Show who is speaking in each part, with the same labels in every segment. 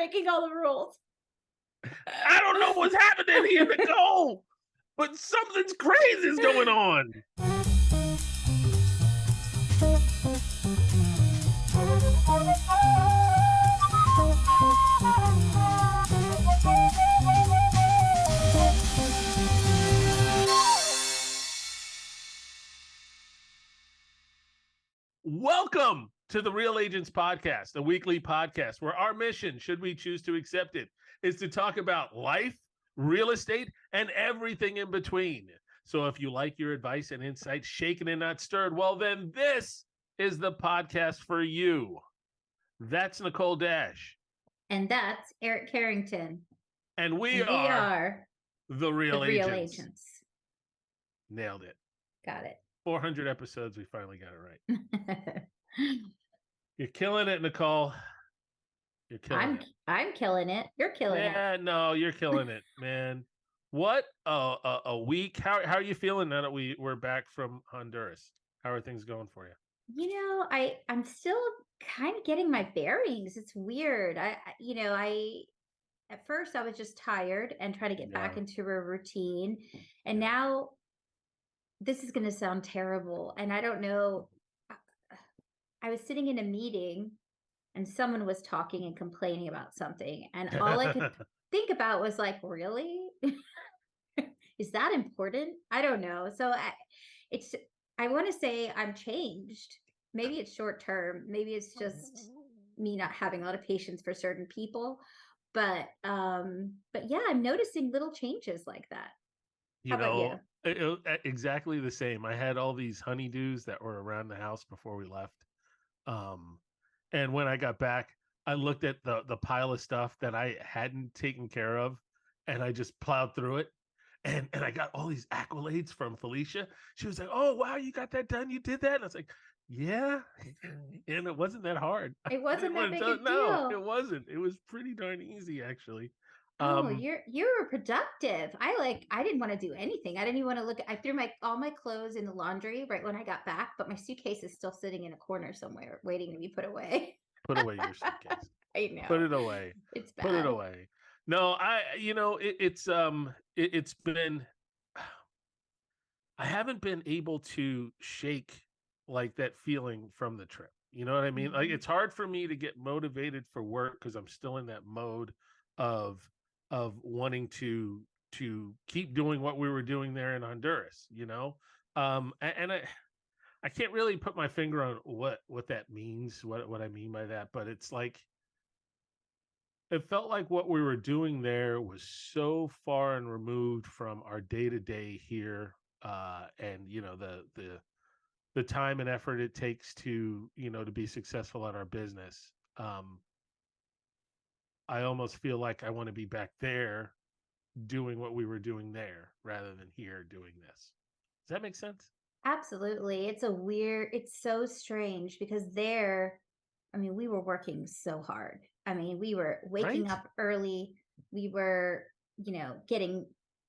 Speaker 1: breaking all the rules.
Speaker 2: I don't know what's happening here, Nicole, but something's crazy is going on. Welcome to the Real Agents Podcast, a weekly podcast where our mission, should we choose to accept it, is to talk about life, real estate, and everything in between. So if you like your advice and insights shaken and not stirred, well, then this is the podcast for you. That's Nicole Dash.
Speaker 1: And that's Eric Carrington.
Speaker 2: And we
Speaker 1: And
Speaker 2: are the Real
Speaker 1: Agents.
Speaker 2: Nailed it.
Speaker 1: Got it.
Speaker 2: 400 episodes, we finally got it right. You're killing it, Nicole. You're killing it.
Speaker 1: I'm killing it. You're killing it.
Speaker 2: Yeah, no, you're killing it, man. What a week. How are you feeling now that we're back from Honduras? How are things going for you?
Speaker 1: You know, I'm still kind of getting my bearings. It's weird. I at first I was just tired and trying to get back into a routine. And now this is going to sound terrible. And I don't know. I was sitting in a meeting and someone was talking and complaining about something. And all I could think about was like, really? Is that important? I don't know. So I want to say I'm changed. Maybe it's short term. Maybe it's just me not having a lot of patience for certain people. But yeah, I'm noticing little changes like that. How about you?
Speaker 2: Exactly the same. I had all these honeydews that were around the house before we left. And when I got back, I looked at the pile of stuff that I hadn't taken care of, and I just plowed through it. And I got all these accolades from Felicia. She was like, "Oh, wow, you got that done. You did that." And I was like, "Yeah." And it wasn't that hard.
Speaker 1: It wasn't that big a deal.
Speaker 2: No, it wasn't. It was pretty darn easy, actually.
Speaker 1: You're productive. I didn't want to do anything. I didn't even want to look. I threw all my clothes in the laundry right when I got back, but my suitcase is still sitting in a corner somewhere waiting to be put away.
Speaker 2: Put away your suitcase.
Speaker 1: I know.
Speaker 2: Put it away.
Speaker 1: It's bad.
Speaker 2: Put it away. No, it's been, I haven't been able to shake like that feeling from the trip. You know what I mean?
Speaker 1: Mm-hmm.
Speaker 2: Like, it's hard for me to get motivated for work because I'm still in that mode of wanting to keep doing what we were doing there in Honduras, and I can't really put my finger on what that means, what I mean by that, but it's like, it felt like what we were doing there was so far and removed from our day-to-day here, and the time and effort it takes to be successful at our business. I almost feel like I want to be back there doing what we were doing there rather than here doing this. Does that make sense?
Speaker 1: Absolutely. It's so strange because we were working so hard. We were waking up early. We were, getting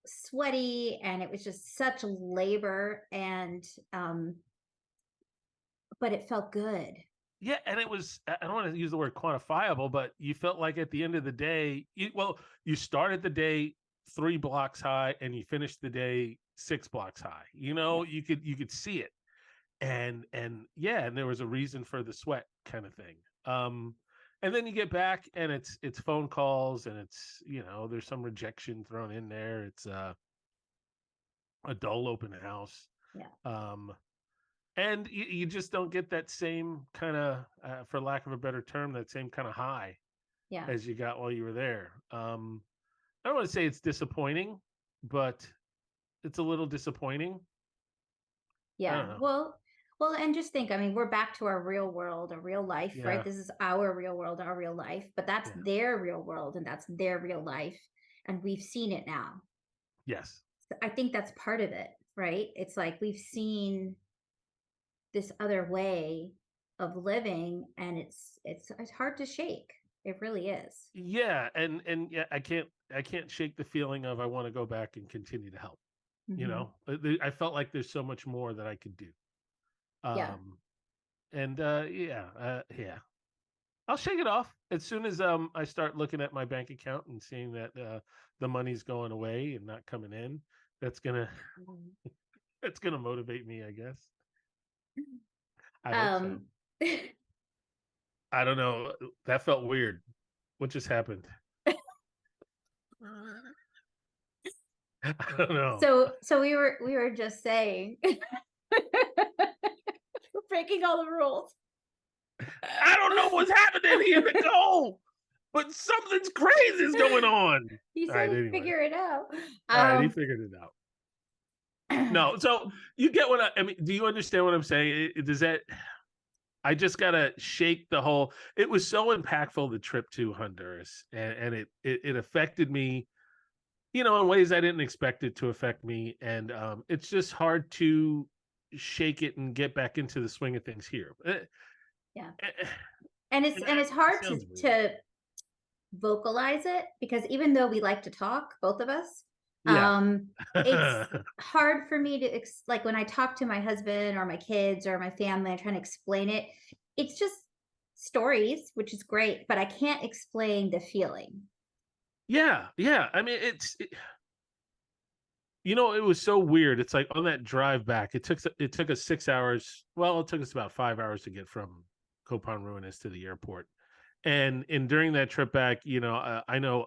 Speaker 1: sweaty, and it was just such labor, and but it felt good.
Speaker 2: Yeah, and it was, I don't want to use the word quantifiable, but you felt like at the end of the day, you started the day 3 blocks high and you finished the day 6 blocks high. You could see it. And there was a reason for the sweat kind of thing. And then you get back and it's phone calls, and it's, there's some rejection thrown in there. It's a dull open house.
Speaker 1: Yeah.
Speaker 2: And you just don't get that same kind of, for lack of a better term, that same kind of high as you got while you were there. I don't want to say it's disappointing, but it's a little disappointing.
Speaker 1: Yeah. Well, and just think, we're back to our real world, our real life, right? This is our real world, our real life, but that's their real world and that's their real life. And we've seen it now.
Speaker 2: Yes.
Speaker 1: So I think that's part of it, right? It's like we've seen this other way of living, and it's hard to shake. It really is.
Speaker 2: Yeah. And I can't shake the feeling of, I want to go back and continue to help. Mm-hmm. I felt like there's so much more that I could do. I'll shake it off as soon as I start looking at my bank account and seeing that the money's going away and not coming in. That's gonna that's gonna motivate me, I guess. I hope so.
Speaker 1: Um,
Speaker 2: I don't know. That felt weird. What just happened? I don't know.
Speaker 1: so we were just saying we're breaking all the rules.
Speaker 2: I don't know what's happening here, Nicole, but something's crazy is going on.
Speaker 1: You
Speaker 2: All
Speaker 1: said
Speaker 2: right, anyway.
Speaker 1: figure it out.
Speaker 2: All right, he figured it out. No, so you get what I mean. Do you understand what I'm saying? Does that? I just gotta shake the whole. It was so impactful, the trip to Honduras, and it affected me, in ways I didn't expect it to affect me, and it's just hard to shake it and get back into the swing of things here.
Speaker 1: Yeah.
Speaker 2: Eh,
Speaker 1: And it's hard
Speaker 2: it sounds weird.
Speaker 1: to vocalize it because even though we like to talk, both of us,
Speaker 2: Yeah.
Speaker 1: it's hard for me to like when I talk to my husband or my kids or my family, I'm trying to explain it. It's just stories, which is great, but I can't explain the feeling.
Speaker 2: Yeah, yeah. I mean, it was so weird. It's like on that drive back, it took us 6 hours. Well, it took us about 5 hours to get from Copan Ruinas to the airport. And during that trip back, I know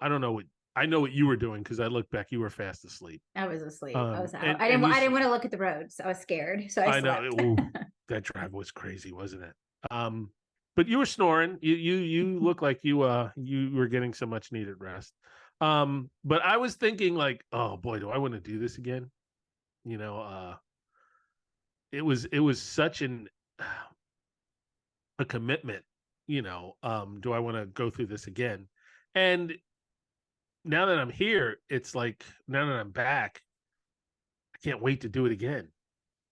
Speaker 2: what you were doing because I looked back, you were fast asleep.
Speaker 1: I was asleep. I was out.
Speaker 2: And
Speaker 1: I
Speaker 2: and
Speaker 1: didn't.
Speaker 2: you,
Speaker 1: I didn't want to look at the roads. I was scared, so I
Speaker 2: I know,
Speaker 1: slept.
Speaker 2: that drive was crazy, wasn't it? But you were snoring. You look like you were getting some much needed rest. But I was thinking like, oh boy, do I want to do this again? You know, it was such a commitment. Do I want to go through this again? And now that I'm here, it's like now that I'm back, I can't wait to do it again.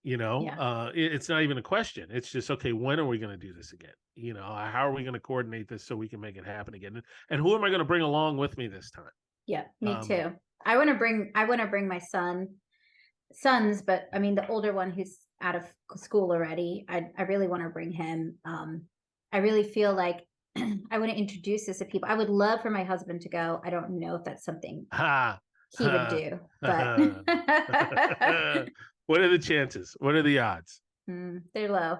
Speaker 1: Yeah.
Speaker 2: It's not even a question. It's just, okay, when are we going to do this again? How are we going to coordinate this so we can make it happen again? And who am I going to bring along with me this time?
Speaker 1: Yeah, me too. I want to bring my sons, but I mean the older one who's out of school already. I really want to bring him. I really feel like I want to introduce this to people. I would love for my husband to go. I don't know if that's something
Speaker 2: Ha.
Speaker 1: he would
Speaker 2: Ha.
Speaker 1: do, but
Speaker 2: What are the chances? What are the odds?
Speaker 1: they're low.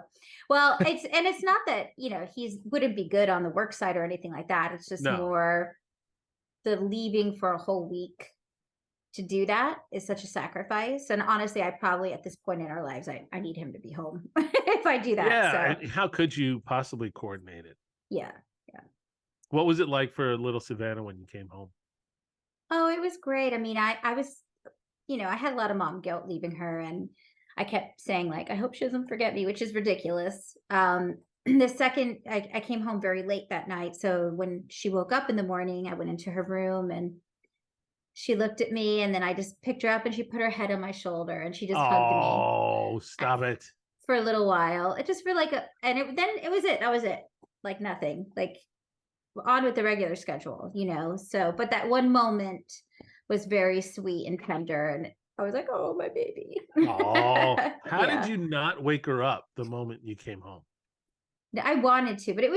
Speaker 1: Well, it's not that, he's wouldn't be good on the work side or anything like that. It's just
Speaker 2: No.
Speaker 1: more the leaving for a whole week to do that is such a sacrifice. And honestly, I probably at this point in our lives, I need him to be home if I do that.
Speaker 2: Yeah.
Speaker 1: So
Speaker 2: And how could you possibly coordinate it?
Speaker 1: yeah. Yeah.
Speaker 2: What was it like for little Savannah when you came home?
Speaker 1: Oh, it was great. I mean, I was, I had a lot of mom guilt leaving her and I kept saying like, I hope she doesn't forget me, which is ridiculous. The second I came home very late that night. So when she woke up in the morning, I went into her room and she looked at me and then I just picked her up and she put her head on my shoulder and she just hugged me
Speaker 2: Oh, stop it.
Speaker 1: for a little while. It just for like then it was it. That was it. Like nothing. Like on with the regular schedule, So, but that one moment was very sweet and tender, and I was like, "Oh, my baby."
Speaker 2: Oh, how did
Speaker 1: Yeah,
Speaker 2: you not wake her up the moment you came home?
Speaker 1: I wanted to, but it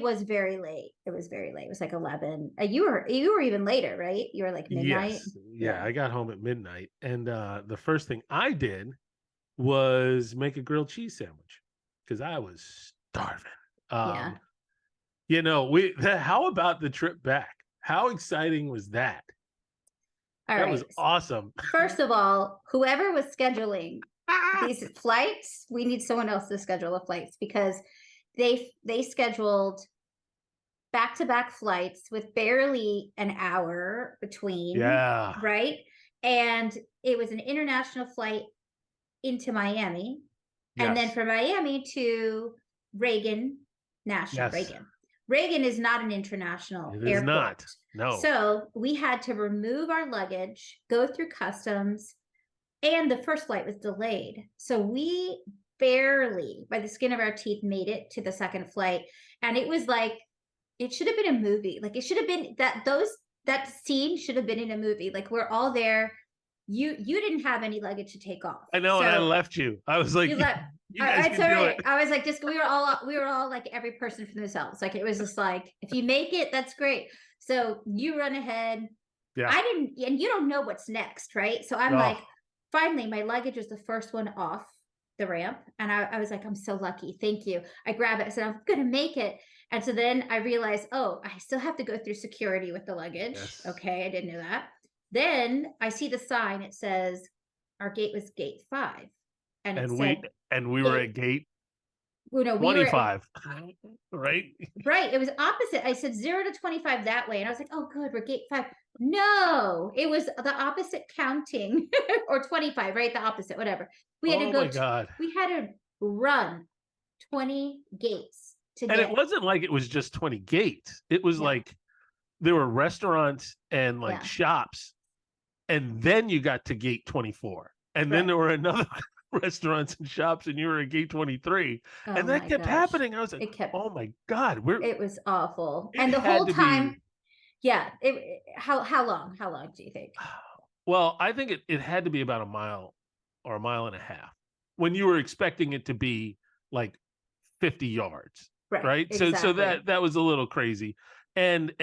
Speaker 1: was very late. It was very late. It was like 11. You were even later, right? You were like midnight.
Speaker 2: Yes. Yeah,
Speaker 1: Yeah,
Speaker 2: I got home at midnight and the first thing I did was make a grilled cheese sandwich because I was starving.
Speaker 1: yeah.
Speaker 2: How about the trip back? How exciting was that?
Speaker 1: All
Speaker 2: That was
Speaker 1: right.
Speaker 2: awesome.
Speaker 1: First of all, whoever was scheduling
Speaker 2: Ah!
Speaker 1: these flights, we need someone else to schedule the flights because they scheduled back-to-back flights with barely an hour between,
Speaker 2: Yeah.
Speaker 1: right? And it was an international flight into Miami, and then
Speaker 2: Yes.
Speaker 1: from Miami to Reagan National.
Speaker 2: Yes.
Speaker 1: Reagan is not an international
Speaker 2: It is
Speaker 1: airport.
Speaker 2: not. No.
Speaker 1: So we had to remove our luggage, go through customs, and the first flight was delayed. So we barely, by the skin of our teeth, made it to the second flight. And it was like, it should have been a movie. Like it should have been that scene should have been in a movie. Like we're all there you didn't have any luggage to take off.
Speaker 2: I know, and I
Speaker 1: So
Speaker 2: left you. I was like,
Speaker 1: you let
Speaker 2: you guys
Speaker 1: it's
Speaker 2: can
Speaker 1: all
Speaker 2: do
Speaker 1: right.
Speaker 2: it.
Speaker 1: I was like, just we were all like every person for themselves. Like it was just like, if you make it, that's great. So you run ahead.
Speaker 2: Yeah.
Speaker 1: I didn't, and you don't know what's next, right? So I'm
Speaker 2: Oh,
Speaker 1: like, finally, my luggage was the first one off the ramp. And I was like, I'm so lucky. Thank you. I grab it. I said, I'm going to make it. And so then I realized, oh, I still have to go through security with the luggage.
Speaker 2: yes.
Speaker 1: Okay. I didn't know that. Then I see the sign. It says our gate was gate 5. And it
Speaker 2: And
Speaker 1: said,
Speaker 2: we were
Speaker 1: gate,
Speaker 2: at gate
Speaker 1: well, no, we were
Speaker 2: 25, right?
Speaker 1: right. It was opposite. I said 0 to 25 that way. And I was like, oh, good. We're gate 5. No, it was the opposite counting or 25, right? The opposite, whatever. We had to
Speaker 2: Oh
Speaker 1: go,
Speaker 2: my God.
Speaker 1: we had to run 20 gates to
Speaker 2: And it
Speaker 1: get,
Speaker 2: wasn't like it was just 20 gates. It was
Speaker 1: no,
Speaker 2: like there were restaurants and like
Speaker 1: yeah,
Speaker 2: shops. And then you got to gate 24. And then
Speaker 1: right.
Speaker 2: there were another restaurants and shops, and you were at gate 23.
Speaker 1: Oh
Speaker 2: And that
Speaker 1: my
Speaker 2: kept
Speaker 1: gosh.
Speaker 2: happening. I was like,
Speaker 1: It kept,
Speaker 2: oh my God,
Speaker 1: it was awful.
Speaker 2: it
Speaker 1: And the
Speaker 2: had
Speaker 1: whole
Speaker 2: to be.
Speaker 1: time, yeah, how long? How long do you think?
Speaker 2: Well, I think it had to be about a mile or a mile and a half when you were expecting it to be like 50 yards,
Speaker 1: Right,
Speaker 2: right? So
Speaker 1: exactly.
Speaker 2: that was a little crazy. And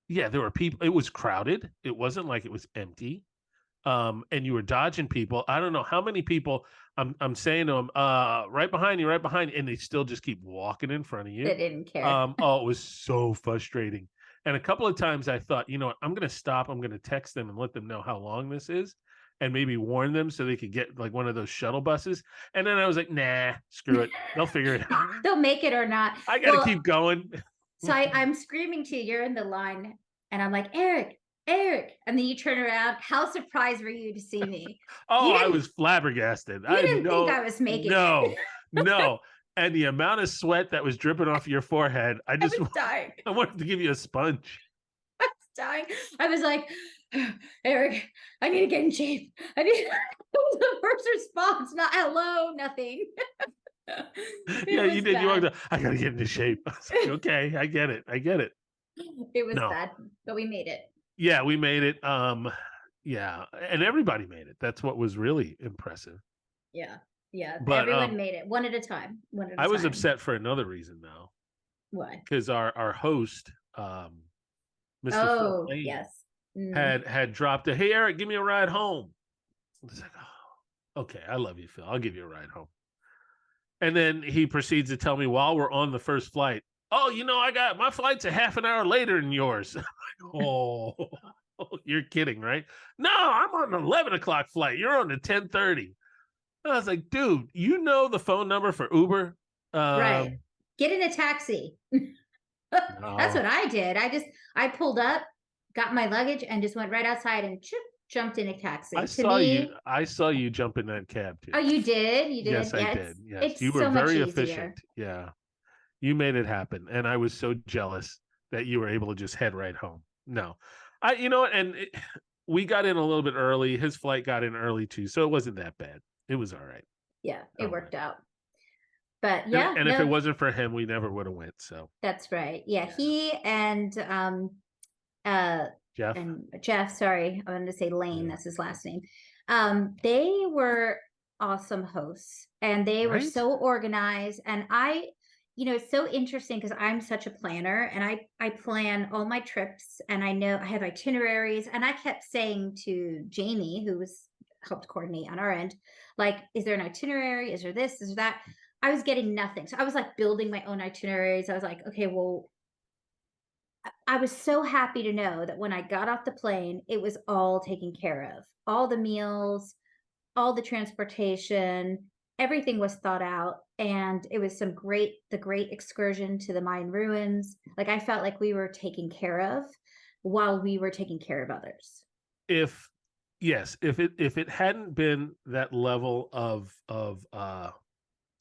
Speaker 2: yeah, there were people. It was crowded. It wasn't like it was empty. And you were dodging people. I don't know how many people I'm saying to them, right behind you, right behind you, and they still just keep walking in front of you.
Speaker 1: They didn't care.
Speaker 2: Oh, it was so frustrating. And a couple of times I thought, you know what, I'm gonna stop, I'm gonna text them and let them know how long this is and maybe warn them so they could get like one of those shuttle buses. And then I was like, nah, screw it. They'll figure it out.
Speaker 1: They'll make it or not.
Speaker 2: I gotta
Speaker 1: Well,
Speaker 2: keep going.
Speaker 1: so I'm screaming to you, you're in the line, and I'm like, Eric, Eric. And then you turn around. How surprised were you to see me?
Speaker 2: Oh,
Speaker 1: You
Speaker 2: I
Speaker 1: didn't
Speaker 2: was flabbergasted.
Speaker 1: you
Speaker 2: I
Speaker 1: didn't think
Speaker 2: know,
Speaker 1: I was making it.
Speaker 2: no, no. And the amount of sweat that was dripping off your forehead,
Speaker 1: I was dying.
Speaker 2: I wanted to give you a sponge.
Speaker 1: I was dying. I was like, Eric, I need to get in shape. I need it was the first response, not hello, nothing. It
Speaker 2: Yeah, you
Speaker 1: was
Speaker 2: did. You walked
Speaker 1: bad.
Speaker 2: up, I gotta get into shape. I was like, okay, I get it. I get it.
Speaker 1: It was
Speaker 2: No.
Speaker 1: bad, but we made it.
Speaker 2: Yeah, we made it. Yeah, and everybody made it. That's what was really impressive.
Speaker 1: Yeah. Yeah.
Speaker 2: But
Speaker 1: Everyone made it one at a time. One at a
Speaker 2: I was
Speaker 1: time.
Speaker 2: upset for another reason though,
Speaker 1: Why?
Speaker 2: because our host, Mr. Phil
Speaker 1: Oh,
Speaker 2: Lane,
Speaker 1: yes. Mm.
Speaker 2: had dropped a, hey Eric, give me a ride home. I was like, oh, okay, I love you, Phil. I'll give you a ride home. And then he proceeds to tell me while we're on the first flight, oh, you know, I got my flight's a half an hour later than yours. Oh, you're kidding, right? No, I'm on an 11 o'clock flight. You're on the 10:30. I was like, dude, you know the phone number for Uber?
Speaker 1: Right. Get in a taxi. That's
Speaker 2: No.
Speaker 1: what I did. I pulled up, got my luggage, and just went right outside and jumped in a taxi. To me,
Speaker 2: I saw you jump in that cab too.
Speaker 1: oh, you did? You did?
Speaker 2: Yes, I
Speaker 1: Yeah,
Speaker 2: did. Yes. You
Speaker 1: it's
Speaker 2: were
Speaker 1: so much
Speaker 2: very
Speaker 1: easier.
Speaker 2: efficient. Yeah. You made it happen. And I was so jealous that you were able to just head right home. No. You know what? And we got in a little bit early. His flight got in early too. So it wasn't that bad. It was all right.
Speaker 1: Yeah, it
Speaker 2: All right.
Speaker 1: worked out. But
Speaker 2: And,
Speaker 1: yeah,
Speaker 2: and if it
Speaker 1: no,
Speaker 2: wasn't for him, we never would have went. So
Speaker 1: that's right. Yeah,
Speaker 2: yeah.
Speaker 1: he uh
Speaker 2: Jeff.
Speaker 1: and Jeff, sorry, I wanted to say Lane,
Speaker 2: Yeah.
Speaker 1: that's his last name. They were awesome hosts and they were
Speaker 2: Right?
Speaker 1: so organized. And it's so interesting because I'm such a planner and I plan all my trips and I know I have itineraries. And I kept saying to Jamie, who was helped coordinate on our end, like, is there an itinerary? Is there this? Is there that? I was getting nothing. So I was like building my own itineraries. I was like, okay, well, I was so happy to know that when I got off the plane, it was all taken care of. All the meals, all the transportation, everything was thought out. And it was the great excursion to the Mayan ruins. Like I felt like we were taken care of while we were taking care of others.
Speaker 2: If yes, if it hadn't been that level of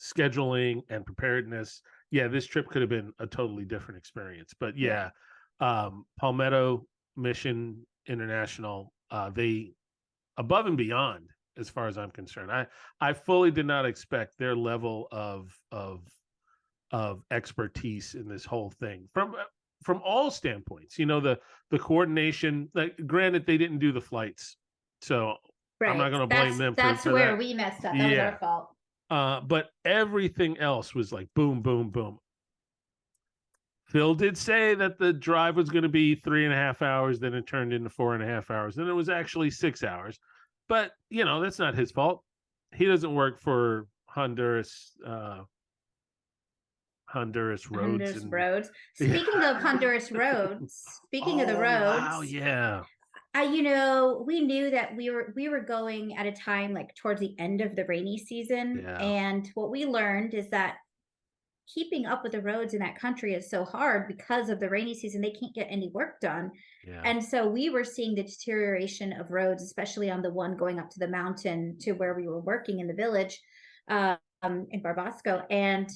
Speaker 2: scheduling and preparedness, yeah, this trip could have been a totally different experience. But
Speaker 1: Yeah.
Speaker 2: yeah, Palmetto Mission International, they above and beyond as far as I'm concerned. I fully did not expect their level of expertise in this whole thing from all standpoints. The coordination. Like, granted, they didn't do the flights, so I'm not
Speaker 1: Right.
Speaker 2: going to blame
Speaker 1: That's
Speaker 2: them
Speaker 1: that's
Speaker 2: for
Speaker 1: where
Speaker 2: that.
Speaker 1: we messed up. That was our
Speaker 2: Yeah.
Speaker 1: fault.
Speaker 2: But everything else was like boom, boom, boom. Phil did say that the drive was going to be 3.5 hours, then it turned into 4.5 hours, then it was actually 6 hours. But that's not his fault. He doesn't work for Honduras roads
Speaker 1: Honduras
Speaker 2: and
Speaker 1: roads.
Speaker 2: yeah.
Speaker 1: Speaking of Honduras roads, speaking of the
Speaker 2: Oh wow,
Speaker 1: roads,
Speaker 2: yeah,
Speaker 1: we knew that we were going at a time like towards the end of the rainy season,
Speaker 2: yeah,
Speaker 1: and what we learned is that keeping up with the roads in that country is so hard because of the rainy season. They can't get any work done.
Speaker 2: yeah,
Speaker 1: And so we were seeing the deterioration of roads, especially on the one going up to the mountain to where we were working in the village in Barbasco. And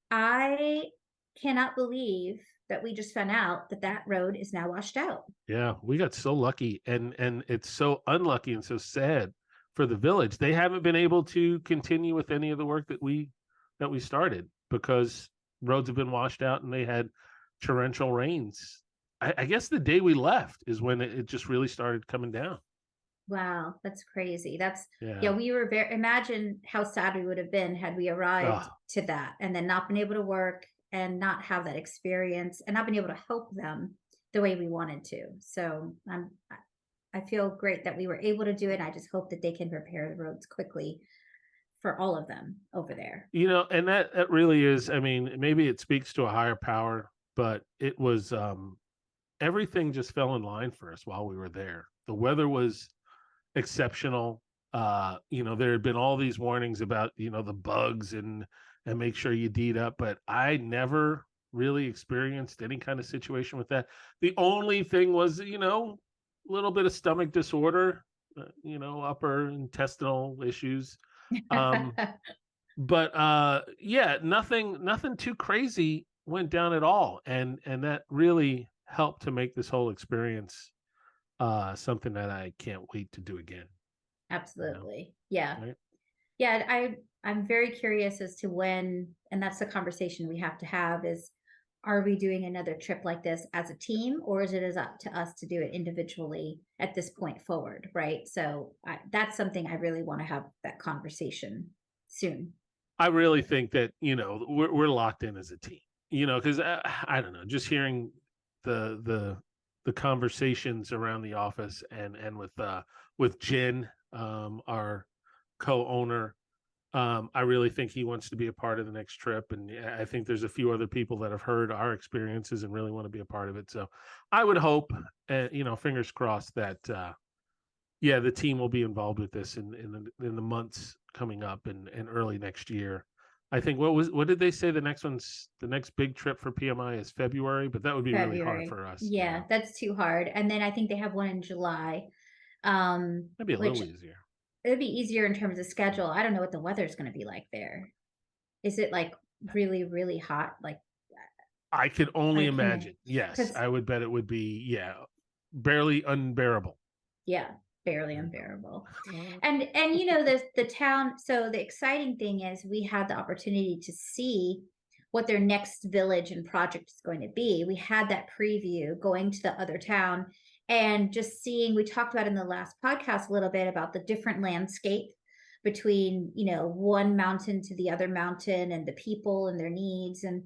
Speaker 1: I cannot believe that we just found out that that road is now washed out.
Speaker 2: yeah. We got so lucky, and it's so unlucky and so sad for the village. They haven't been able to continue with any of the work that we started because roads have been washed out and they had torrential rains. I guess the day we left is when it just really started coming down.
Speaker 1: Wow, that's crazy. That's yeah,
Speaker 2: Yeah.
Speaker 1: we were very imagine how sad we would have been had we arrived
Speaker 2: Oh,
Speaker 1: to that and then not been able to work and not have that experience and not been able to help them the way we wanted to. So I feel great that we were able to do it. I just hope that they can repair the roads quickly for all of them over there.
Speaker 2: and that really is. I mean, maybe it speaks to a higher power, but it was everything just fell in line for us while we were there. The weather was exceptional. There had been all these warnings about, the bugs and make sure you deed up, but I never really experienced any kind of situation with that. The only thing was, a little bit of stomach disorder, upper intestinal issues. Um, but yeah, nothing too crazy went down at all. And that really helped to make this whole experience something that I can't wait to do again. You know,
Speaker 1: Absolutely. Yeah.
Speaker 2: right?
Speaker 1: Yeah, I'm very curious as to when, and that's the conversation we have to have is, are we doing another trip like this as a team, or is it is up to us to do it individually at this point forward, right? So that's something I really want to have that conversation soon.
Speaker 2: I really think that we're locked in as a team. Because I don't know, just hearing the the conversations around the office and with Jen, our co-owner. I really think he wants to be a part of the next trip, and I think there's a few other people that have heard our experiences and really want to be a part of it. So I would hope, fingers crossed, that yeah, the team will be involved with this in the months coming up and early next year. I think what did they say the next big trip for PMI is February, but that would be really hard
Speaker 1: February.
Speaker 2: for us.
Speaker 1: Yeah, that's too hard. And then I think they have one in July,
Speaker 2: Maybe a
Speaker 1: which
Speaker 2: little easier.
Speaker 1: it'd be easier in terms of schedule. I don't know what the weather's going to be like there. Is it like really, really hot? Like
Speaker 2: I could
Speaker 1: I
Speaker 2: only
Speaker 1: can,
Speaker 2: imagine. Yes,
Speaker 1: because
Speaker 2: I would bet it would be, yeah, barely unbearable.
Speaker 1: yeah, barely
Speaker 2: Yeah.
Speaker 1: unbearable. And the town, so the exciting thing is we had the opportunity to see what their next village and project is going to be. We had that preview going to the other town and just seeing, we talked about in the last podcast a little bit about the different landscape between, one mountain to the other mountain and the people and their needs. And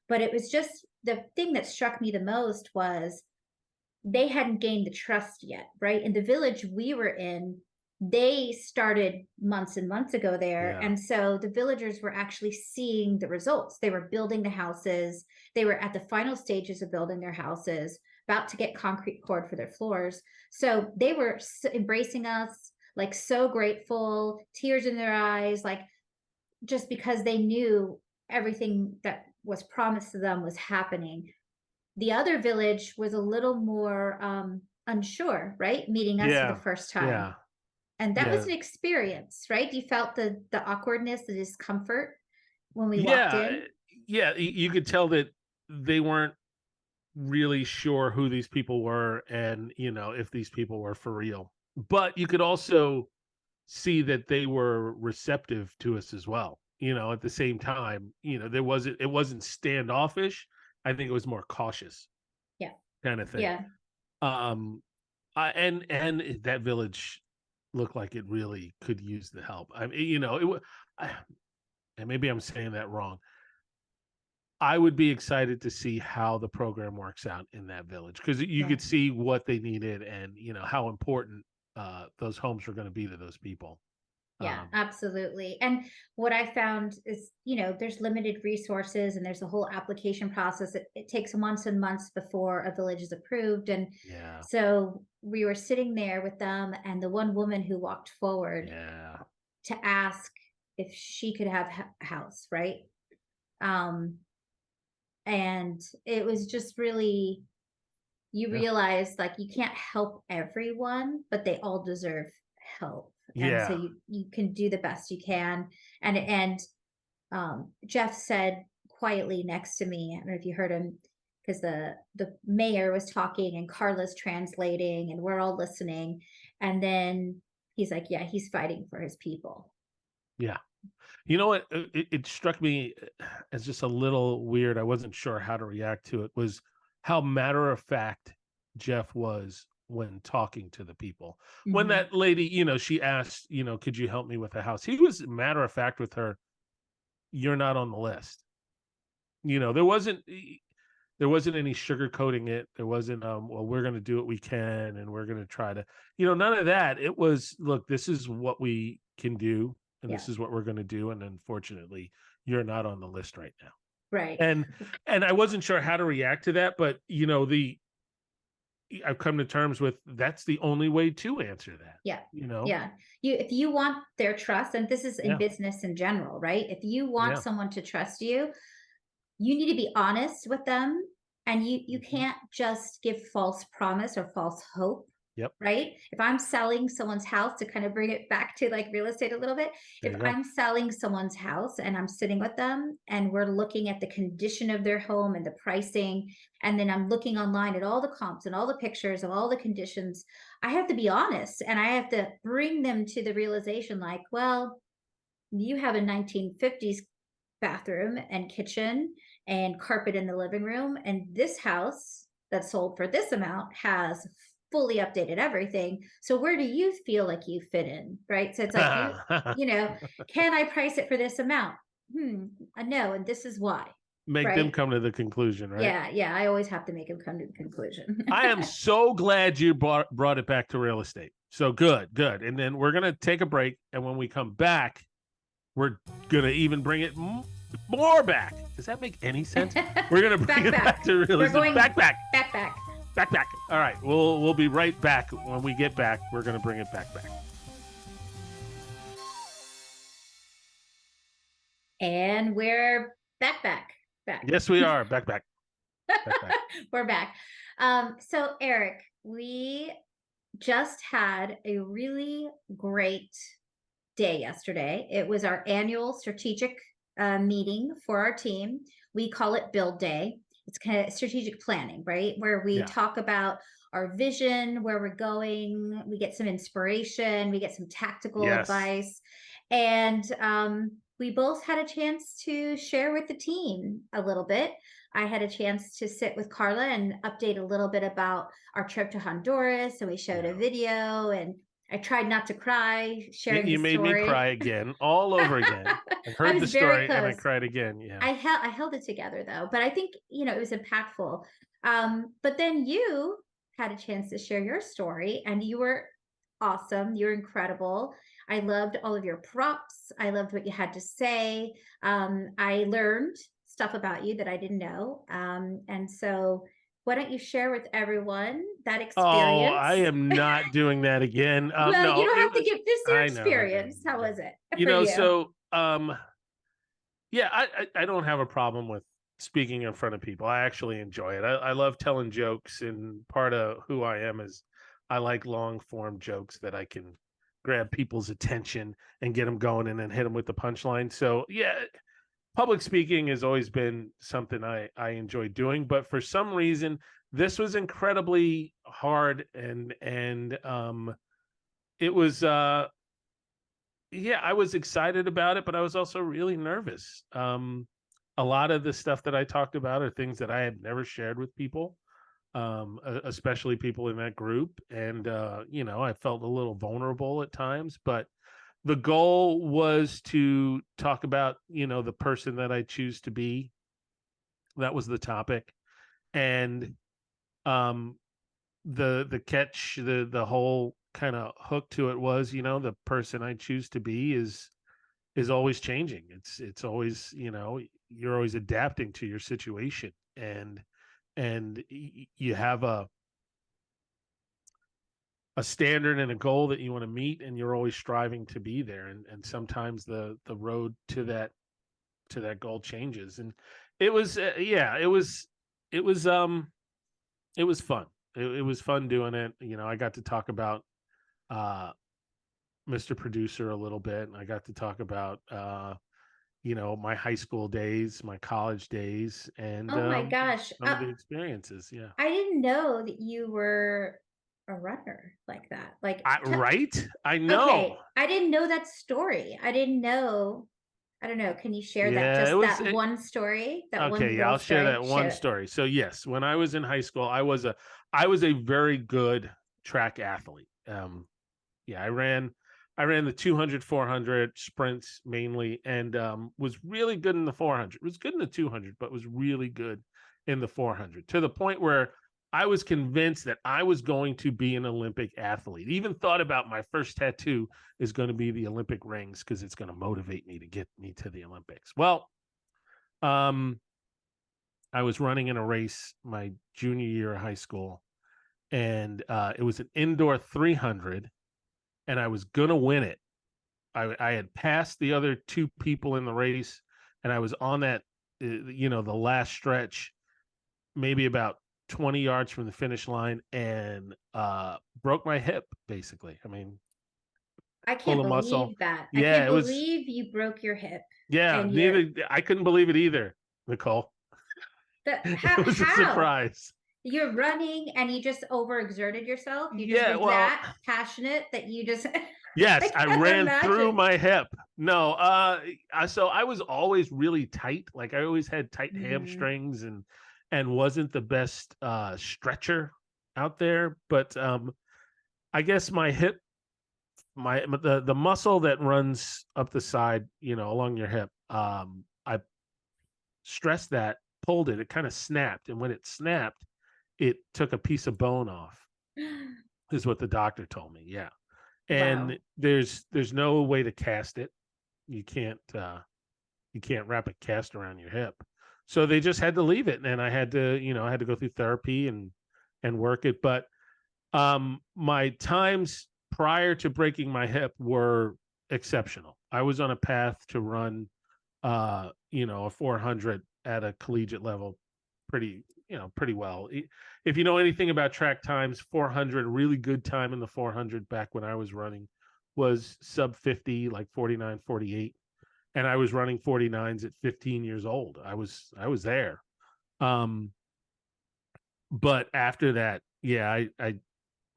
Speaker 1: but it was just the thing that struck me the most was they hadn't gained the trust yet, right? In the village we were in, they started months and months ago there.
Speaker 2: Yeah.
Speaker 1: And so the villagers were actually seeing the results. They were building the houses, they were at the final stages of building their houses, about to get concrete poured for their floors. So they were embracing us, like so grateful, tears in their eyes, like just because they knew everything that was promised to them was happening. The other village was a little more unsure, right? Meeting us for the
Speaker 2: Yeah.
Speaker 1: first time.
Speaker 2: Yeah.
Speaker 1: And that was
Speaker 2: Yeah.
Speaker 1: an experience, right? You felt the awkwardness, the discomfort when we walked
Speaker 2: Yeah.
Speaker 1: in.
Speaker 2: Yeah. You could tell that they weren't really sure who these people were and, if these people were for real. But you could also see that they were receptive to us as well. At the same time, it wasn't standoffish. I think it was more cautious. kind of thing.
Speaker 1: Yeah.
Speaker 2: Um, and that village looked like it really could use the help. I mean, and maybe I'm saying that wrong. I would be excited to see how the program works out in that village because you
Speaker 1: Yeah.
Speaker 2: could see what they needed and how important those homes were going to be to those people.
Speaker 1: Yeah,
Speaker 2: Um,
Speaker 1: absolutely. And what I found is, there's limited resources and there's a whole application process. It takes months and months before a village is approved. And
Speaker 2: yeah,
Speaker 1: so we were sitting there with them, and the one woman who walked forward
Speaker 2: yeah,
Speaker 1: to ask if she could have a house, right? Um, and it was just really, you
Speaker 2: yeah,
Speaker 1: realize like you can't help everyone, but they all deserve help. And so
Speaker 2: yeah,
Speaker 1: you can do the best you can. And Jeff said quietly next to me, I don't know if you heard him, because the mayor was talking and Carla's translating and we're all listening. And then he's like, yeah, he's fighting for his people.
Speaker 2: yeah. You know what? It struck me as just a little weird. I wasn't sure how to react to it. Was how matter of fact Jeff was when talking to the people. When
Speaker 1: Mm-hmm.
Speaker 2: that lady, she asked, could you help me with a house? He was matter of fact with her. You're not on the list. There wasn't any sugarcoating it. There wasn't well, we're going to do what we can and we're going to try to, none of that. It was, look, this is what we can do and
Speaker 1: Yeah.
Speaker 2: this is what we're going to do, and unfortunately you're not on the list right now.
Speaker 1: Right.
Speaker 2: And I wasn't sure how to react to that, but I've come to terms with that's the only way to answer that.
Speaker 1: Yeah.
Speaker 2: you know
Speaker 1: Yeah. If you want their trust, and this is in
Speaker 2: yeah,
Speaker 1: business in general, right? If you want
Speaker 2: yeah.
Speaker 1: someone to trust you, you need to be honest with them, and you
Speaker 2: Mhm.
Speaker 1: can't just give false promise or false hope,
Speaker 2: Yep,
Speaker 1: right? If I'm selling someone's house, to kind of bring it back to like real estate a little bit,
Speaker 2: there
Speaker 1: if
Speaker 2: you go.
Speaker 1: I'm selling someone's house and I'm sitting with them and we're looking at the condition of their home and the pricing, and then I'm looking online at all the comps and all the pictures of all the conditions, I have to be honest and I have to bring them to the realization like, well, you have a 1950s bathroom and kitchen and carpet in the living room. And this house that sold for this amount has fully updated everything. So where do you feel like you fit in? Right. So it's like can I price it for this amount? No, and this is why.
Speaker 2: Make them
Speaker 1: Right.
Speaker 2: come to the conclusion, right?
Speaker 1: Yeah. Yeah. I always have to make them come to the conclusion.
Speaker 2: I am so glad you brought it back to real estate. So good, good. And then we're going to take a break. And when we come back, we're going to even bring it more back. Does that make any sense? We're going to bring it back to real estate. Back. Back. All right. We'll be right back. When we get back, we're going to bring it back.
Speaker 1: And we're back.
Speaker 2: Yes, we are. Back.
Speaker 1: We're back. So Eric, we just had a really great day yesterday. It was our annual strategic meeting for our team. We call it Build Day. It's kind of strategic planning, right? Where we
Speaker 2: Yeah.
Speaker 1: talk about our vision, where we're going, we get some inspiration, we get some tactical advice. And we both had a chance to share with the team a little bit. I had a chance to sit with Carla and update a little bit about our trip to Honduras. And we showed a video, and I tried not to cry sharing
Speaker 2: You
Speaker 1: the
Speaker 2: made me
Speaker 1: story.
Speaker 2: cry again, all over again. I heard the story and I cried again. Yeah.
Speaker 1: I held it together though, but I think it was impactful. But then you had a chance to share your story, and you were awesome. You're incredible. I loved all of your props. I loved what you had to say. I learned stuff about you that I didn't know. And so why don't you share with everyone that
Speaker 2: Oh, I
Speaker 1: experience?
Speaker 2: am not doing that again.
Speaker 1: Well, you
Speaker 2: No,
Speaker 1: don't
Speaker 2: it
Speaker 1: have to
Speaker 2: was.
Speaker 1: give this your
Speaker 2: I know.
Speaker 1: experience. How was it
Speaker 2: You
Speaker 1: for
Speaker 2: know,
Speaker 1: you?
Speaker 2: so yeah, I don't have a problem with speaking in front of people. I actually enjoy it. I love telling jokes, and part of who I am is I like long form jokes that I can grab people's attention and get them going and then hit them with the punchline. So yeah, public speaking has always been something I enjoy doing, but for some reason this was incredibly hard, and it was yeah, I was excited about it, but I was also really nervous. A lot of the stuff that I talked about are things that I had never shared with people. especially people in that group. And, you know, I felt a little vulnerable at times, but the goal was to talk about, you know, the person that I choose to be. That was the topic. And, um, the catch, the whole kind of hook to it was, you know, the person I choose to be is always changing. It's always, you know, you're always adapting to your situation, and you have a standard and a goal that you want to meet, and you're always striving to be there. And sometimes the road to that goal changes. And it was yeah, it was it was fun. It was fun doing it. You know, I got to talk about uh Mr. Producer a little bit, and I got to talk about you know, my high school days, my college days, and
Speaker 1: Oh my gosh.
Speaker 2: some of the experiences. Yeah.
Speaker 1: I didn't know that you were a runner like that. Like,
Speaker 2: Right? I know.
Speaker 1: okay, I didn't know that story. I didn't know. I don't know. Can you share that?
Speaker 2: Yeah,
Speaker 1: Just that one story, that one
Speaker 2: okay, yeah,
Speaker 1: little
Speaker 2: I'll share
Speaker 1: story?
Speaker 2: that one
Speaker 1: Share it.
Speaker 2: story. So yes, when I was in high school, I was a very good track athlete. Yeah, I ran the 200, 400 sprints mainly, and was really good in the 400. Was good in the 200, but was really good in the 400, to the point where I was convinced that I was going to be an Olympic athlete. Even thought about my first tattoo is going to be the Olympic rings because it's going to motivate me to get me to the Olympics. Well, um, I was running in a race my junior year of high school, and it was an indoor 300, and I was gonna win it. I had passed the other two people in the race, and I was on that, you know, the last stretch, maybe about 20 yards from the finish line, and broke my hip. Basically, I mean,
Speaker 1: I
Speaker 2: pull
Speaker 1: can't
Speaker 2: a muscle.
Speaker 1: believe that. I
Speaker 2: Yeah,
Speaker 1: can't
Speaker 2: it was.
Speaker 1: believe you broke your hip
Speaker 2: Yeah,
Speaker 1: and you're
Speaker 2: neither. I couldn't believe it either, Nicole.
Speaker 1: that
Speaker 2: It was a
Speaker 1: how?
Speaker 2: surprise.
Speaker 1: You're running and you just overexerted yourself. You just
Speaker 2: Yeah,
Speaker 1: were
Speaker 2: well,
Speaker 1: that passionate that you just I
Speaker 2: yes, I
Speaker 1: can't
Speaker 2: ran through
Speaker 1: imagine.
Speaker 2: my hip. No, so I was always really tight. Like I always had tight
Speaker 1: Mm,
Speaker 2: hamstrings, and wasn't the best stretcher out there. But I guess my hip, the muscle that runs up the side, you know, along your hip, I stressed that, pulled it, it kind of snapped, and when it snapped, it took a piece of bone off. Is what the doctor told me. Yeah.
Speaker 1: wow.
Speaker 2: And there's no way to cast it. You can't you can't wrap a cast around your hip. So they just had to leave it, and I had to, you know, I had to go through therapy and work it. But my times prior to breaking my hip were exceptional. I was on a path to run you know, a 400 at a collegiate level pretty, you know, pretty well. If you know anything about track times, 400, really good time in the 400 back when I was running was sub 50, like 49, 48. And I was running 49s at 15 years old. I was there. Um, but after that, yeah, I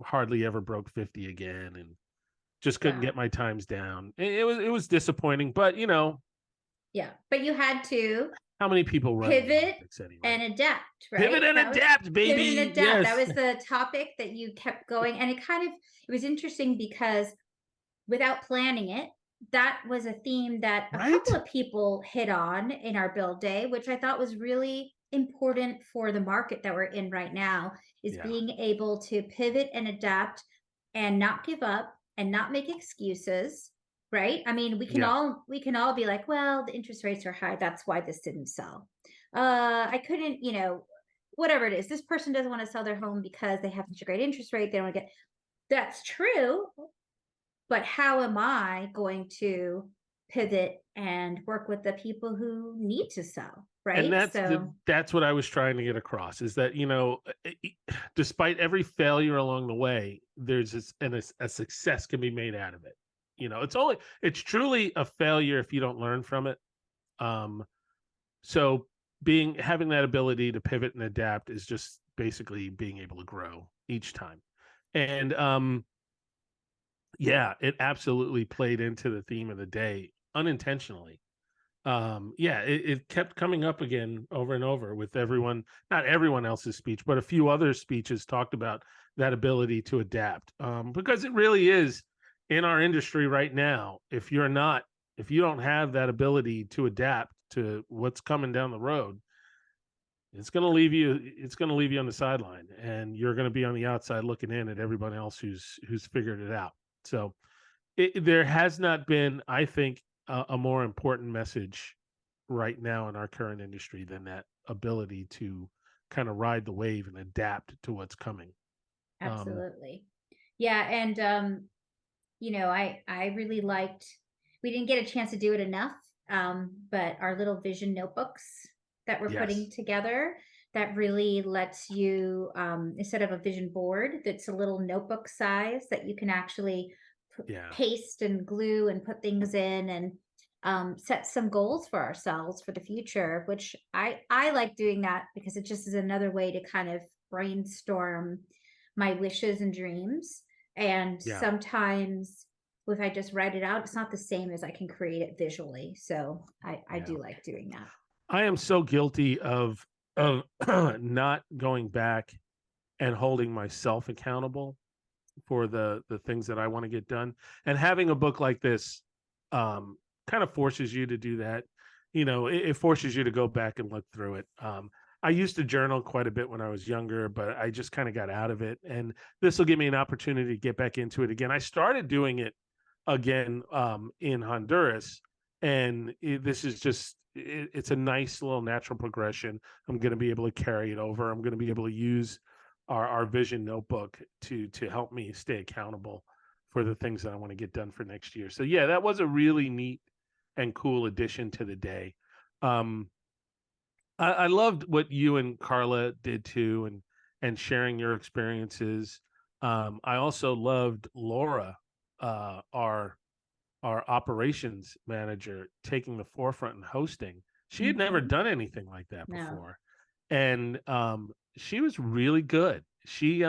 Speaker 2: hardly ever broke 50 again, and just couldn't
Speaker 1: Wow.
Speaker 2: get my times down. It was disappointing, but you know,
Speaker 1: Yeah. But you had to
Speaker 2: how many people run in the
Speaker 1: pivot
Speaker 2: Olympics anyway?
Speaker 1: and adapt,
Speaker 2: Pivot
Speaker 1: right?
Speaker 2: and
Speaker 1: That was
Speaker 2: adapt,
Speaker 1: pivot and
Speaker 2: baby.
Speaker 1: adapt. That
Speaker 2: Yes.
Speaker 1: was the topic that you kept going. And it was interesting because without planning it, that was a theme that a couple
Speaker 2: Right?
Speaker 1: of people hit on in our build day, which I thought was really important for the market that we're in right now, is
Speaker 2: Yeah.
Speaker 1: being able to pivot and adapt and not give up and not make excuses, right? I mean,
Speaker 2: Yeah.
Speaker 1: we can all be like, well, the interest rates are high, that's why this didn't sell. I couldn't, whatever it is. This person doesn't want to sell their home because they have such a great interest rate. They don't want to get that's true, but how am I going to pivot and work with the people who need to sell,
Speaker 2: And
Speaker 1: right? So,
Speaker 2: that's what I was trying to get across, is that, you know, despite every failure along the way, there's a success can be made out of it. You know, it's truly a failure if you don't learn from it. Um, so having that ability to pivot and adapt is just basically being able to grow each time. And yeah, it absolutely played into the theme of the day unintentionally. Yeah, it kept coming up again over and over with everyone, not everyone else's speech, but a few other speeches talked about that ability to adapt. Because it really is in our industry right now. If you don't have that ability to adapt to what's coming down the road, it's going to leave you on the sideline, and you're going to be on the outside looking in at everyone else who's figured it out. So there has not been, I think, a more important message right now in our current industry than that ability to kind of ride the wave and adapt to what's coming. Um,
Speaker 1: Absolutely. Yeah, and I really liked, we didn't get a chance to do it enough, but our little vision notebooks that we're putting
Speaker 2: yes,
Speaker 1: together, that really lets you, instead of a vision board that's a little notebook size that you can actually
Speaker 2: yeah,
Speaker 1: paste and glue and put things in, and set some goals for ourselves for the future, which I like doing that because it just is another way to kind of brainstorm my wishes and dreams. And
Speaker 2: yeah,
Speaker 1: sometimes if I just write it out, it's not the same as I can create it visually. So I
Speaker 2: yeah.
Speaker 1: do like doing that.
Speaker 2: I am so guilty of not going back and holding myself accountable for the things that I want to get done. And having a book like this um, kind of forces you to do that. It forces you to go back and look through it. I used to journal quite a bit when I was younger, but I just kind of got out of it. And this will give me an opportunity to get back into it again. I started doing it again in Honduras, and this is just it's a nice little natural progression. I'm going to be able to carry it over. I'm going to be able to use our vision notebook to help me stay accountable for the things that I want to get done for next year. So yeah, that was a really neat and cool addition to the day. Um, I loved what you and Carla did too, and sharing your experiences. I also loved Laura, our operations manager, taking the forefront and hosting. She had never
Speaker 1: Hmm.
Speaker 2: done anything like that
Speaker 1: No,
Speaker 2: before, and she was really good. She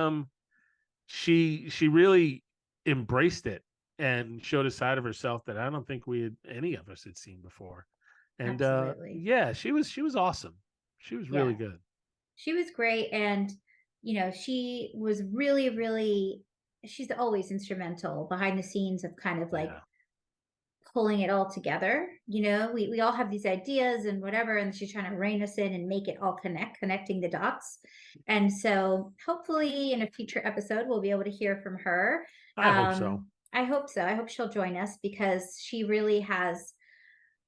Speaker 2: really embraced it and showed a side of herself that I don't think any of us had seen before. And
Speaker 1: absolutely.
Speaker 2: yeah, she was awesome. She was really
Speaker 1: Yeah.
Speaker 2: good.
Speaker 1: She was great. And, she was really, really, she's always instrumental behind the scenes of kind of like
Speaker 2: Yeah.
Speaker 1: pulling it all together. We all have these ideas and whatever, and she's trying to rein us in and make it all connecting the dots. And so hopefully in a future episode, we'll be able to hear from her.
Speaker 2: I hope so.
Speaker 1: I hope so. I hope she'll join us because she really has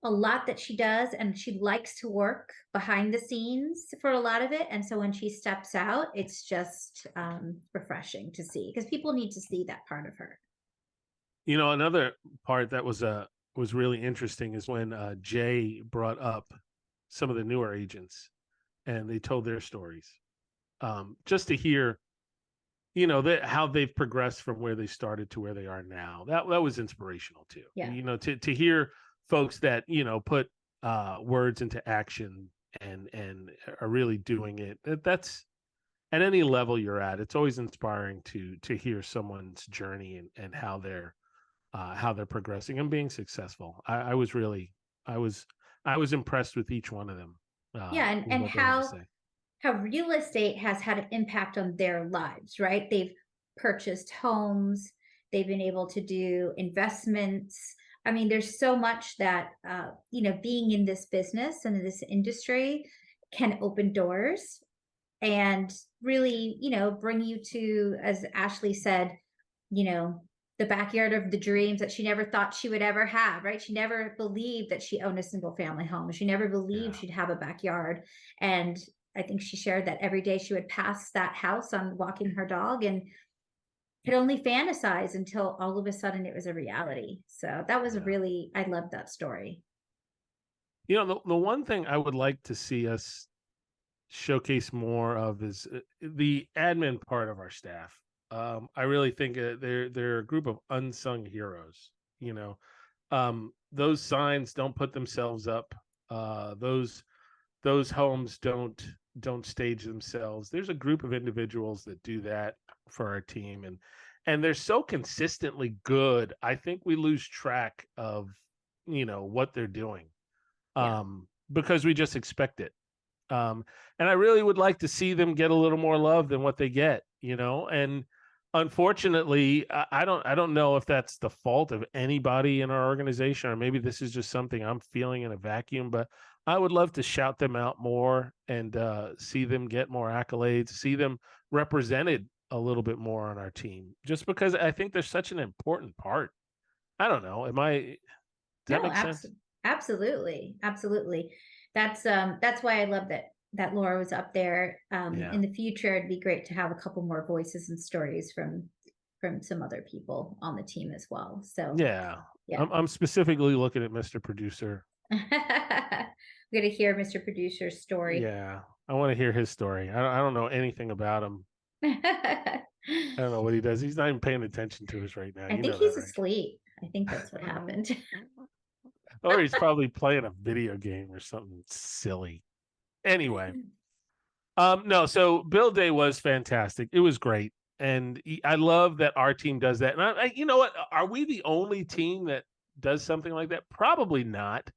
Speaker 1: a lot that she does, and she likes to work behind the scenes for a lot of it. And so when she steps out, it's just refreshing to see, because people need to see that part of her.
Speaker 2: Another part that was really interesting is when Jay brought up some of the newer agents and they told their stories. Just to hear, how they've progressed from where they started to where they are now. That was inspirational too.
Speaker 1: Yeah.
Speaker 2: To hear folks that put words into action and are really doing it. That's at any level you're at. It's always inspiring to hear someone's journey and how they're progressing and being successful. I was really I was I was impressed with each one of them
Speaker 1: Yeah, and
Speaker 2: with
Speaker 1: and
Speaker 2: what they had to
Speaker 1: how
Speaker 2: say.
Speaker 1: how real estate has had an impact on their lives, right? They've purchased homes, they've been able to do investments. I mean, there's so much that being in this business and in this industry can open doors and really, bring you to, as Ashley said, you know, the backyard of the dreams that she never thought she would ever have, right? She never believed that she owned a single family home. She never believed
Speaker 2: Yeah.
Speaker 1: she'd have a backyard. And I think she shared that every day she would pass that house on walking her dog and could only fantasize until all of a sudden it was a reality. So that was
Speaker 2: Yeah.
Speaker 1: really, I loved that story.
Speaker 2: The one thing I would like to see us showcase more of is the admin part of our staff. I really think they're a group of unsung heroes. Those signs don't put themselves up. Those homes don't stage themselves. There's a group of individuals that do that for our team, and they're so consistently good. I think we lose track of what they're doing.
Speaker 1: Yeah.
Speaker 2: because we just expect it. And I really would like to see them get a little more love than what they get, and unfortunately, I don't know if that's the fault of anybody in our organization, or maybe this is just something I'm feeling in a vacuum, but I would love to shout them out more and see them get more accolades, see them represented a little bit more on our team, just because I think they're such an important part. I don't know. Does that
Speaker 1: No,
Speaker 2: make sense?
Speaker 1: absolutely. Absolutely. That's why I love that Laura was up there.
Speaker 2: Yeah.
Speaker 1: In the future, it'd be great to have a couple more voices and stories from some other people on the team as well. So
Speaker 2: Yeah.
Speaker 1: yeah.
Speaker 2: I'm specifically looking at Mr. Producer.
Speaker 1: We're gonna hear Mr. Producer's story.
Speaker 2: Yeah, I want to hear his story. I don't know anything about him.
Speaker 1: I
Speaker 2: I don't know what he does. He's not even paying attention to us right now. You
Speaker 1: think
Speaker 2: know that,
Speaker 1: he's asleep. I think that's what
Speaker 2: right?
Speaker 1: happened.
Speaker 2: Or he's probably playing a video game or something silly. Anyway, no. So Bill Day was fantastic. It was great, and I love that our team does that. And you know what? Are we the only team that does something like that? Probably not.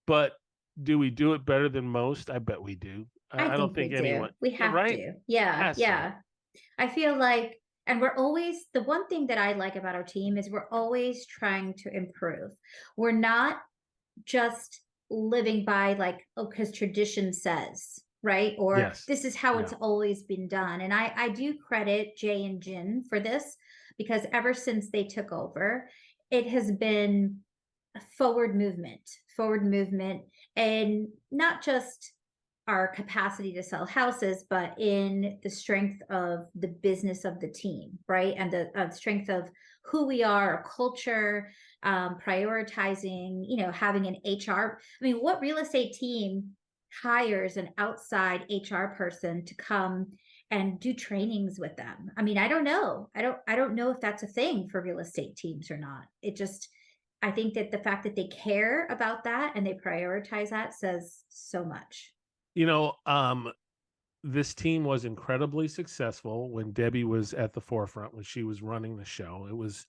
Speaker 2: But do we do it better than most? I bet we do.
Speaker 1: I
Speaker 2: I don't
Speaker 1: think
Speaker 2: think
Speaker 1: we do.
Speaker 2: anyone.
Speaker 1: We
Speaker 2: Yeah,
Speaker 1: have
Speaker 2: right.
Speaker 1: to. Yeah,
Speaker 2: Has to.
Speaker 1: yeah. I feel like, and we're always, the one thing that I like about our team is we're always trying to improve. We're not just living by like, oh, because tradition says, right? Or
Speaker 2: Yes.
Speaker 1: this is how
Speaker 2: Yeah.
Speaker 1: it's always been done. And I do credit Jay and Jin for this because ever since they took over, it has been a forward movement, and not just our capacity to sell houses, but in the strength of the business of the team, right? And the strength of who we are, our culture, prioritizing, having an HR. I mean, what real estate team hires an outside HR person to come and do trainings with them? I mean, I don't know. I don't know if that's a thing for real estate teams or not. It just, I think that the fact that they care about that and they prioritize that says so much.
Speaker 2: You know, this team was incredibly successful when Debbie was at the forefront, when she was running the show. It was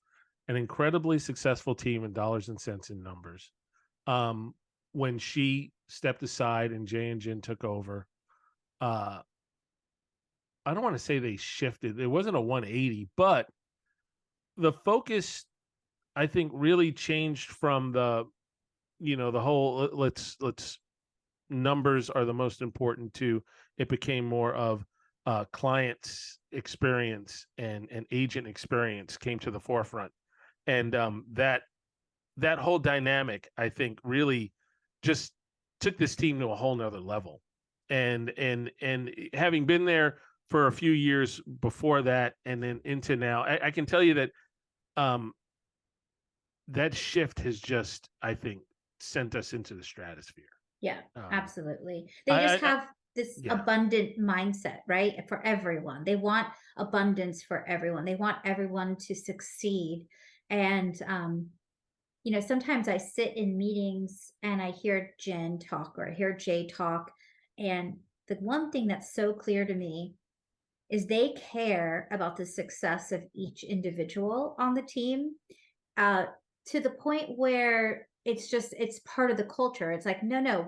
Speaker 2: an incredibly successful team in dollars and cents in numbers. Um, when she stepped aside and Jay and Jin took over, uh, I don't want to say they shifted. It wasn't a 180, but the focus, I think, really changed from the whole let's numbers are the most important to it became more of clients experience and agent experience came to the forefront, and that whole dynamic, I think, really just took this team to a whole nother level. And having been there for a few years before that and then into now, I can tell you that um that shift has just, I think, sent us into the stratosphere.
Speaker 1: Yeah,
Speaker 2: um
Speaker 1: absolutely. They just
Speaker 2: I
Speaker 1: have this
Speaker 2: Yeah.
Speaker 1: abundant mindset, right? For everyone. They want abundance for everyone. They want everyone to succeed. And sometimes I sit in meetings and I hear Jen talk or I hear Jay talk. And the one thing that's so clear to me is they care about the success of each individual on the team, uh, to the point where it's part of the culture. It's like, no,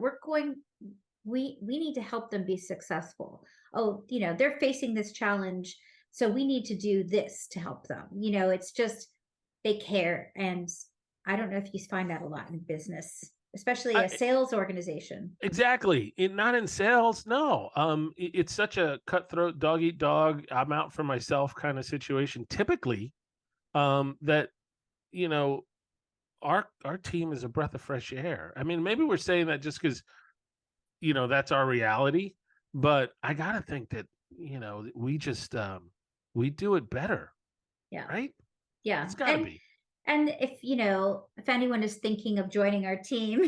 Speaker 1: we need to help them be successful. Oh, they're facing this challenge, so we need to do this to help them. It's just they care. And I don't know if you find that a lot in business, especially a
Speaker 2: I,
Speaker 1: sales organization.
Speaker 2: exactly. Not in sales. No. It's such a cutthroat dog eat dog. I'm out for myself kind of situation. Typically, that you know, our team is a breath of fresh air. I mean, maybe we're saying that just because that's our reality, but I gotta think that we just we do it better,
Speaker 1: Yeah.
Speaker 2: right?
Speaker 1: Yeah.
Speaker 2: It's got to
Speaker 1: And
Speaker 2: be.
Speaker 1: if anyone is thinking of joining our team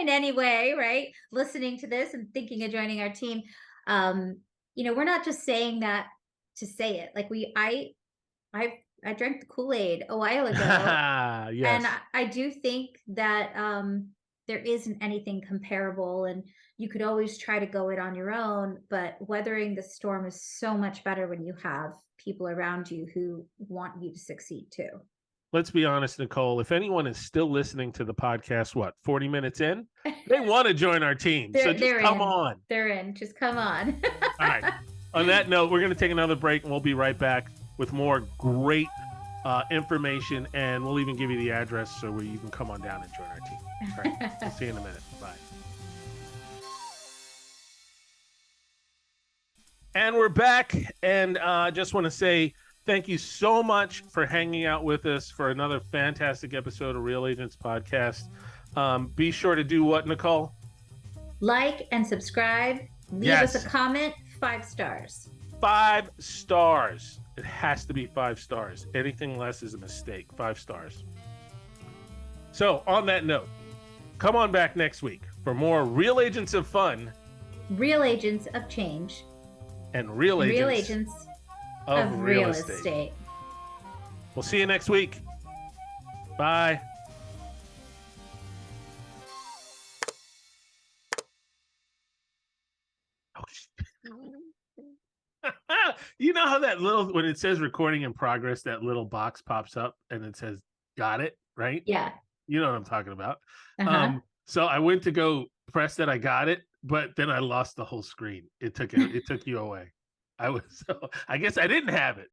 Speaker 1: in any way, right? Listening to this and thinking of joining our team, um, we're not just saying that to say it. Like I drank the Kool-Aid a while ago, and
Speaker 2: Yes.
Speaker 1: I do think that there isn't anything comparable, and you could always try to go it on your own, but weathering the storm is so much better when you have people around you who want you to succeed too.
Speaker 2: let's be honest, Nicole, if anyone is still listening to the podcast, what, 40 minutes in, they want to join our team. So just come on.
Speaker 1: They're in. Just come on.
Speaker 2: All right. On that note, we're going to take another break and we'll be right back with more great information. And we'll even give you the address so where you can come on down and join our team. All right. We'll see you in a minute. Bye. And we're back. And I just want to say thank you so much for hanging out with us for another fantastic episode of Real Agents Podcast. Be sure to do what, Nicole?
Speaker 1: Like and subscribe. Leave us a comment. 5 stars.
Speaker 2: 5 stars. It has to be 5 stars. Anything less is a mistake. 5 stars. So, on that note, come on back next week for more Real Agents of Fun,
Speaker 1: Real Agents of Change,
Speaker 2: and Real Agents of Real Estate. We'll see you next week. Bye. You know how that little, when it says recording in progress, that little box pops up and it says got it, right?
Speaker 1: Yeah.
Speaker 2: You know what I'm talking about. So I went to go press that I got it, but then I lost the whole screen. It took you away. I guess I didn't have it.